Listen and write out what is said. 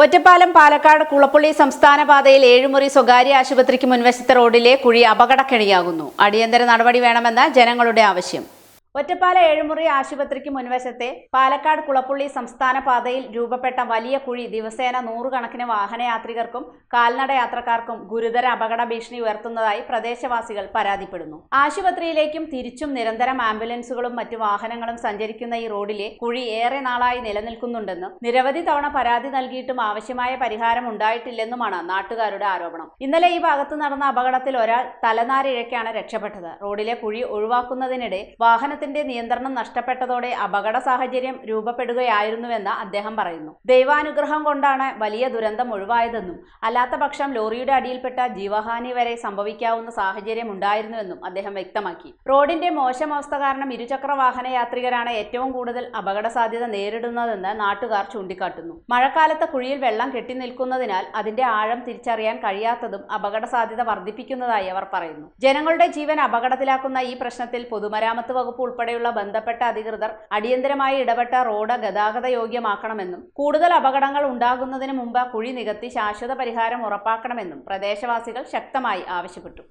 ഒറ്റപ്പാലം പാലക്കാട് കുളപ്പുള്ളി സംസ്ഥാന പാതയിൽ ഏഴുമുറി സ്വകാര്യ ആശുപത്രിക്ക് മുൻവശത്തെ റോഡിലെ കുഴി അപകടക്കെണിയാകുന്നു. അടിയന്തര നടപടി വേണമെന്ന ജനങ്ങളുടെ ആവശ്യം. ഒറ്റപ്പാല ഏഴുമുറി ആശുപത്രിക്ക് മുൻവശത്തെ പാലക്കാട് കുളപ്പുള്ളി സംസ്ഥാന പാതയിൽ രൂപപ്പെട്ട വലിയ കുഴി ദിവസേന നൂറുകണക്കിന് വാഹനയാത്രികർക്കും കാൽനട യാത്രക്കാർക്കും ഗുരുതര അപകട ഭീഷണി ഉയർത്തുന്നതായി പ്രദേശവാസികൾ പരാതിപ്പെടുന്നു. ആശുപത്രിയിലേക്കും തിരിച്ചും നിരന്തരം ആംബുലൻസുകളും മറ്റു വാഹനങ്ങളും സഞ്ചരിക്കുന്ന ഈ റോഡിലെ കുഴി ഏറെ നാളായി നിലനിൽക്കുന്നുണ്ടെന്നും നിരവധി തവണ പരാതി നൽകിയിട്ടും ആവശ്യമായ പരിഹാരം ഉണ്ടായിട്ടില്ലെന്നുമാണ് നാട്ടുകാരുടെ ആരോപണം. ഇന്നലെ ഈ ഭാഗത്ത് നടന്ന അപകടത്തിൽ ഒരാൾ തലനാരിഴയ്ക്കാണ് രക്ഷപ്പെട്ടത്. റോഡിലെ കുഴി ഒഴിവാക്കുന്നതിനിടെ വാഹനത്തിന്റെ നിയന്ത്രണം നഷ്ടപ്പെട്ടതോടെ അപകട സാഹചര്യം രൂപപ്പെടുകയായിരുന്നുവെന്ന് അദ്ദേഹം പറയുന്നു. ദൈവാനുഗ്രഹം കൊണ്ടാണ് വലിയ ദുരന്തം ഒഴിവായതെന്നും അല്ലാത്ത പക്ഷം ലോറിയുടെ അടിയിൽപ്പെട്ട ജീവഹാനി വരെ സംഭവിക്കാവുന്ന സാഹചര്യം ഉണ്ടായിരുന്നുവെന്നും അദ്ദേഹം വ്യക്തമാക്കി. റോഡിന്റെ മോശം അവസ്ഥ കാരണം ഇരുചക്ര വാഹന യാത്രികരാണ് ഏറ്റവും കൂടുതൽ അപകട സാധ്യത നേരിടുന്നതെന്ന് നാട്ടുകാർ ചൂണ്ടിക്കാട്ടുന്നു. മഴക്കാലത്ത് കുഴിയിൽ വെള്ളം കെട്ടിനിൽക്കുന്നതിനാൽ അതിന്റെ ആഴം തിരിച്ചറിയാൻ കഴിയാത്തതും അപകട സാധ്യത വർദ്ധിപ്പിക്കുന്നതായി അവർ പറയുന്നു. ജനങ്ങളുടെ ജീവൻ അപകടത്തിലാക്കുന്ന ഈ പ്രശ്നത്തിൽ പൊതുമരാമത്ത് വകുപ്പ് ഉൾപ്പെടെയുള്ള ബന്ധപ്പെട്ട അധികൃതർ അടിയന്തരമായി ഇടപെട്ട റോഡ് ഗതാഗത യോഗ്യമാക്കണമെന്നും കൂടുതൽ അപകടങ്ങൾ ഉണ്ടാകുന്നതിന് മുമ്പ് കുഴി നികത്തി ശാശ്വത പരിഹാരം ഉറപ്പാക്കണമെന്നും പ്രദേശവാസികൾ ശക്തമായി ആവശ്യപ്പെട്ടു.